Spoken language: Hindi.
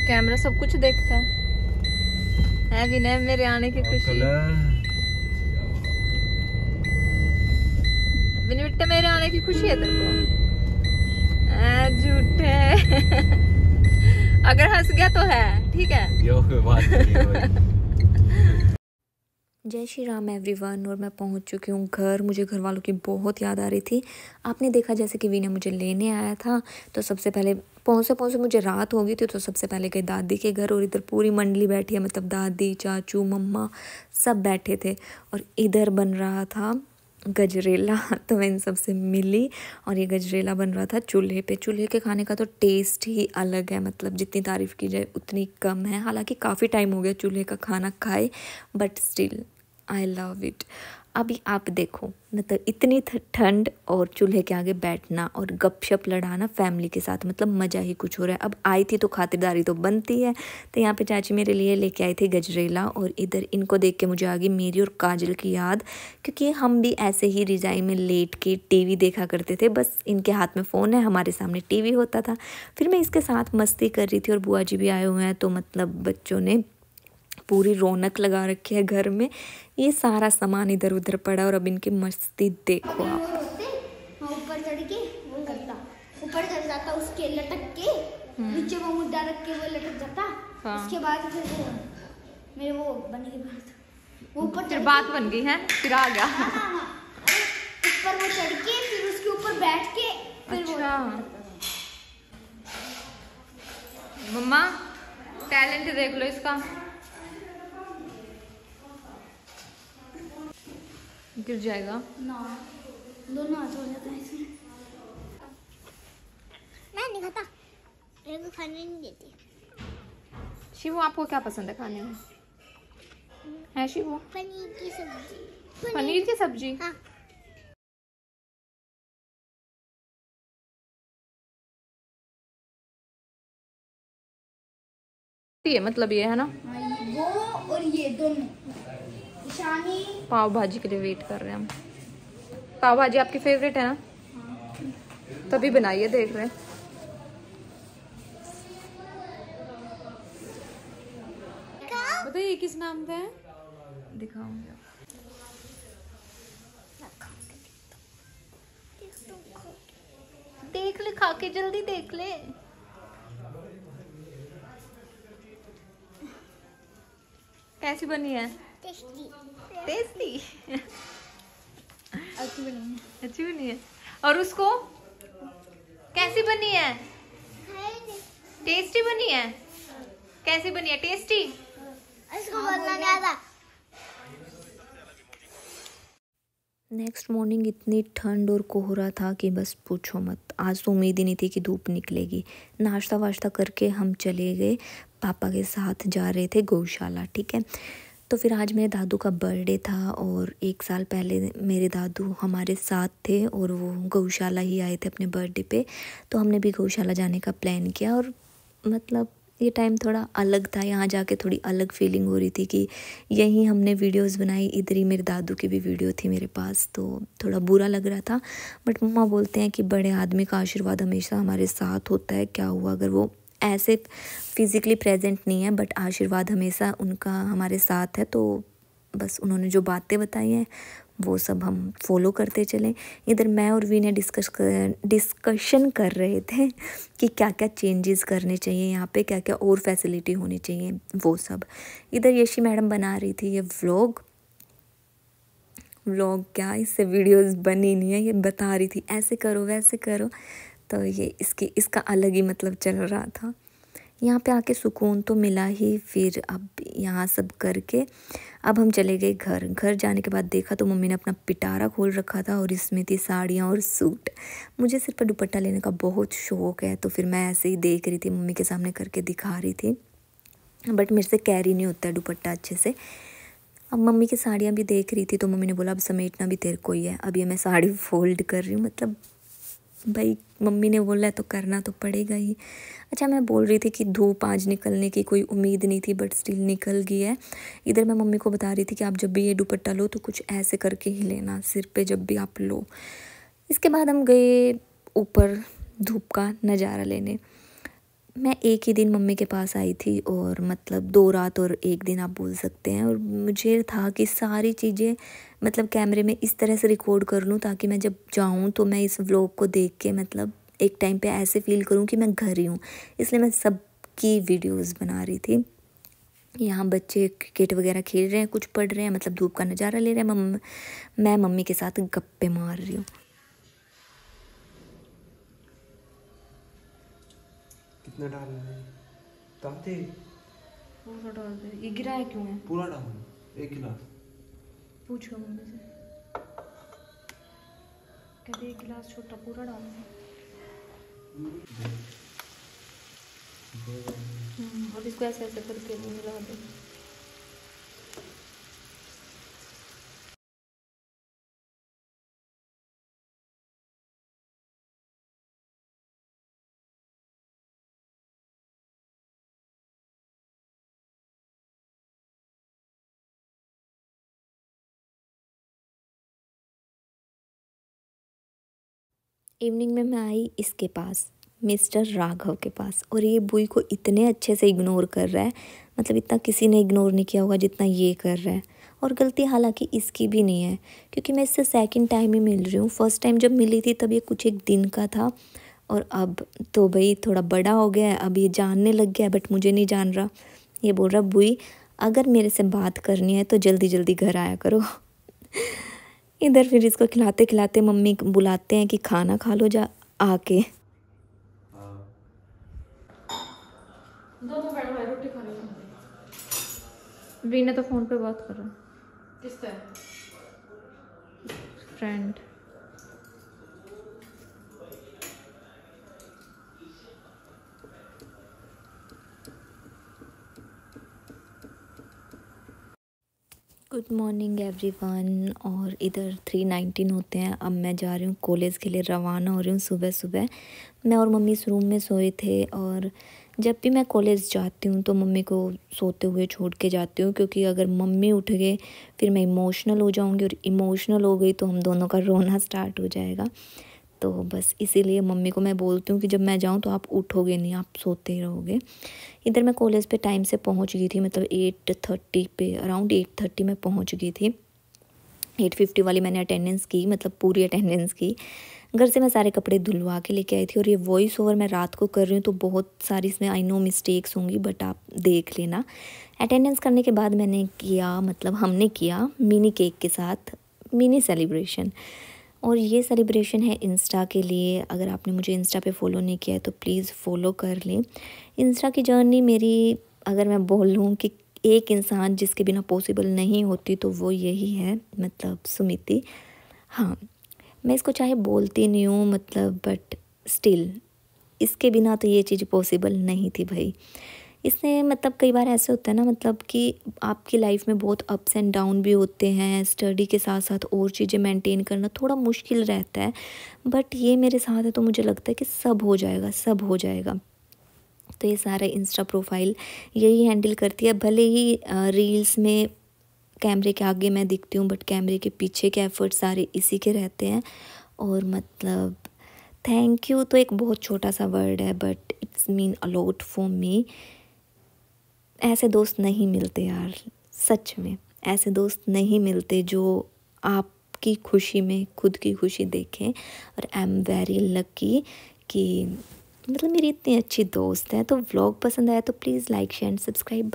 कैमरा सब कुछ देखता है विनय, मेरे आने की खुशी। विनय बेटा मेरे आने की खुशी है तेरे को? झूठे। अगर हंस गया तो है ठीक है। जय श्री राम एवरीवन। और मैं पहुंच चुकी हूँ घर। मुझे घर वालों की बहुत याद आ रही थी। आपने देखा जैसे कि विनय मुझे लेने आया था, तो सबसे पहले पहुँचे मुझे रात हो गई थी, तो सबसे पहले गई दादी के घर। और इधर पूरी मंडली बैठी है, मतलब दादी चाचू मम्मा सब बैठे थे। और इधर बन रहा था गजरेला, तो मैं इन सबसे मिली। और ये गजरेला बन रहा था चूल्हे पे। चूल्हे के खाने का तो टेस्ट ही अलग है, मतलब जितनी तारीफ़ की जाए उतनी कम है। हालांकि काफ़ी टाइम हो गया चूल्हे का खाना खाए, but still I love it. अभी आप देखो, मतलब इतनी ठंड और चूल्हे के आगे बैठना और गपशप लड़ाना फैमिली के साथ, मतलब मज़ा ही कुछ हो रहा है। अब आई थी तो खातिरदारी तो बनती है। तो यहाँ पे चाची मेरे लिए लेके आई थी गजरेला। और इधर इनको देख के मुझे आ गई मेरी और काजल की याद, क्योंकि हम भी ऐसे ही रज़ाई में लेट के टीवी देखा करते थे। बस इनके हाथ में फ़ोन है, हमारे सामने टीवी होता था। फिर मैं इसके साथ मस्ती कर रही थी। और बुआ जी भी आए हुए हैं, तो मतलब बच्चों ने पूरी रौनक लगा रखी है घर में। ये सारा सामान इधर उधर पड़ा। और अब इनकी मस्ती देखो आप। ऊपर चढ़ के वो करता, ऊपर चढ़ जाता, उसके लटक के नीचे वो मुद्दा रख के वो लटक जाता। उसके बाद फिर वो मेरे वो बने की बात, वो ऊपर फिर बात बन गई है, फिर आ गया। ऊपर वो चढ़ के फिर उसके ऊपर बैठ के फिर अच्छा। मम्मा टैलेंट देख लो इसका। गिर जाएगा ना, दोनों हाथ हो जाता है इसमें। मैं नहीं खाता, मेरे को खाने नहीं देती। शिवू आपको क्या पसंद है खाने में? है शिवू? पनीर की सब्जी। पनीर की सब्जी? हाँ। ये मतलब ये है ना, वो और ये दोनों। ईशानी पाव भाजी के लिए वेट कर रहे हैं हम। पाव भाजी आपकी फेवरेट है ना? तभी बनाइए, देख रहे हैं। बताइए किस नाम का है? दिखाऊंगा। देख ले, खा के जल्दी देख ले। कैसी बनी है? टेस्टी। टेस्टी। अच्छी बनी है। अच्छी बनी है। और उसको कैसी बनी है? टेस्टी बनी है। कैसी बनी है? टेस्टी। इसको बोलना क्या था? नेक्स्ट मॉर्निंग इतनी ठंड और कोहरा था कि बस पूछो मत। आज तो उम्मीद ही नहीं थी कि धूप निकलेगी। नाश्ता वाश्ता करके हम चले गए, पापा के साथ जा रहे थे गौशाला। ठीक है, तो फिर आज मेरे दादू का बर्थडे था। और 1 साल पहले मेरे दादू हमारे साथ थे और वो गौशाला ही आए थे अपने बर्थडे पे। तो हमने भी गौशाला जाने का प्लान किया। और मतलब ये टाइम थोड़ा अलग था, यहाँ जाके थोड़ी अलग फीलिंग हो रही थी कि यहीं हमने वीडियोस बनाई, इधर ही मेरे दादू की भी वीडियो थी मेरे पास। तो थोड़ा बुरा लग रहा था। बट मम्मा बोलते हैं कि बड़े आदमी का आशीर्वाद हमेशा हमारे साथ होता है। क्या हुआ अगर वो ऐसे फिज़िकली प्रेजेंट नहीं है, बट आशीर्वाद हमेशा उनका हमारे साथ है। तो बस उन्होंने जो बातें बताई हैं वो सब हम फॉलो करते चलें। इधर मैं और वी ने डिस्कशन कर रहे थे कि क्या क्या चेंजेस करने चाहिए यहाँ पे, क्या क्या और फैसिलिटी होनी चाहिए वो सब। इधर यशी मैडम बना रही थी ये व्लॉग क्या, इससे वीडियोस बनी नहीं है, ये बता रही थी ऐसे करो वैसे करो। तो ये इसका अलग ही मतलब चल रहा था। यहाँ पे आके सुकून तो मिला ही। फिर अब यहाँ सब करके अब हम चले गए घर जाने के बाद देखा तो मम्मी ने अपना पिटारा खोल रखा था और इसमें थी साड़ियाँ और सूट। मुझे सिर पर दुपट्टा लेने का बहुत शौक़ है, तो फिर मैं ऐसे ही देख रही थी, मम्मी के सामने करके दिखा रही थी। बट मेरे से कैरी नहीं होता है दुपट्टा अच्छे से। अब मम्मी की साड़ियाँ भी देख रही थी, तो मम्मी ने बोला अब समेटना भी तेरे को ही है। अब ये मैं साड़ी फोल्ड कर रही हूँ, मतलब भाई मम्मी ने बोला है तो करना तो पड़ेगा ही। अच्छा, मैं बोल रही थी कि धूप आज निकलने की कोई उम्मीद नहीं थी, बट स्टिल निकल गई है। इधर मैं मम्मी को बता रही थी कि आप जब भी ये दुपट्टा लो तो कुछ ऐसे करके ही लेना सिर पे जब भी आप लो। इसके बाद हम गए ऊपर धूप का नज़ारा लेने। मैं एक ही दिन मम्मी के पास आई थी और मतलब 2 रात और 1 दिन आप बोल सकते हैं। और मुझे था कि सारी चीज़ें मतलब कैमरे में इस तरह से रिकॉर्ड कर लूँ ताकि मैं जब जाऊँ तो मैं इस व्लॉग को देख के मतलब एक टाइम पे ऐसे फ़ील करूँ कि मैं घर ही हूँ। इसलिए मैं सबकी वीडियोज़ बना रही थी। यहाँ बच्चे क्रिकेट वगैरह खेल रहे हैं, कुछ पढ़ रहे हैं, मतलब धूप का नज़ारा ले रहे हैं। मैं मम्मी के साथ गप्पे मार रही हूँ। कितना डालना है? डालते पूरा डाल दे। ये गिराया क्यों है? पूरा डालना 1 गिलास। पूछो मम्मी से। कहते 1 गिलास छोटा पूरा डालना है। और इसको ऐसे ऐसे करके मिला दे। इवनिंग में मैं आई इसके पास, मिस्टर राघव के पास, और ये बुई को इतने अच्छे से इग्नोर कर रहा है, मतलब इतना किसी ने इग्नोर नहीं किया होगा जितना ये कर रहा है। और गलती हालांकि इसकी भी नहीं है क्योंकि मैं इससे सेकंड टाइम ही मिल रही हूँ। फर्स्ट टाइम जब मिली थी तब ये कुछ एक दिन का था और अब तो भाई थोड़ा बड़ा हो गया है, अब ये जानने लग गया है बट मुझे नहीं जान रहा। ये बोल रहा बुई अगर मेरे से बात करनी है तो जल्दी जल्दी घर आया करो। इधर फिर इसको खिलाते खिलाते मम्मी बुलाते हैं कि खाना खा लो जा आके। दोनों बैठो भाई रोटी खा लो। वीना तो फोन पे बात कर रहा है। किससे? फ्रेंड। Good morning everyone. और इधर 3:19 होते हैं। अब मैं जा रही हूँ कॉलेज के लिए, रवाना हो रही हूँ सुबह सुबह। मैं और मम्मी इस रूम में सोए थे और जब भी मैं कॉलेज जाती हूँ तो मम्मी को सोते हुए छोड़ के जाती हूँ क्योंकि अगर मम्मी उठ गए फिर मैं इमोशनल हो जाऊँगी और इमोशनल हो गई तो हम दोनों का रोना स्टार्ट हो जाएगा। तो बस इसीलिए मम्मी को मैं बोलती हूँ कि जब मैं जाऊँ तो आप उठोगे नहीं, आप सोते ही रहोगे। इधर मैं कॉलेज पे टाइम से पहुँच गई थी, मतलब 8:30 पे, अराउंड 8:30 में पहुँच गई थी। 8:50 वाली मैंने अटेंडेंस की, मतलब पूरी अटेंडेंस की। घर से मैं सारे कपड़े धुलवा के लेके आई थी और ये वॉइस ओवर मैं रात को कर रही हूँ तो बहुत सारी इसमें आई नो मिस्टेक्स होंगी बट आप देख लेना। अटेंडेंस करने के बाद मैंने किया, मतलब हमने किया मिनी केक के साथ मिनी सेलिब्रेशन। और ये सेलिब्रेशन है इंस्टा के लिए। अगर आपने मुझे इंस्टा पे फॉलो नहीं किया है तो प्लीज़ फॉलो कर लें। इंस्टा की जर्नी मेरी, अगर मैं बोलूँ कि एक इंसान जिसके बिना पॉसिबल नहीं होती तो वो यही है, मतलब सुमिति। हाँ, मैं इसको चाहे बोलती नहीं हूँ मतलब बट स्टिल इसके बिना तो ये चीज़ पॉसिबल नहीं थी भाई। इसने मतलब कई बार ऐसे होता है ना, मतलब कि आपकी लाइफ में बहुत अप्स एंड डाउन भी होते हैं, स्टडी के साथ साथ और चीज़ें मेंटेन करना थोड़ा मुश्किल रहता है, बट ये मेरे साथ है तो मुझे लगता है कि सब हो जाएगा, सब हो जाएगा। तो ये सारा इंस्टा प्रोफाइल यही हैंडल करती है। भले ही रील्स में कैमरे के आगे मैं दिखती हूँ बट कैमरे के पीछे के एफर्ट सारे इसी के रहते हैं। और मतलब थैंक यू तो एक बहुत छोटा सा वर्ड है but it's mean a lot for me. ऐसे दोस्त नहीं मिलते यार, सच में ऐसे दोस्त नहीं मिलते जो आपकी खुशी में खुद की खुशी देखें। और आई एम वेरी लकी कि मतलब मेरी इतनी अच्छी दोस्त है। तो व्लॉग पसंद आया तो please like share and subscribe.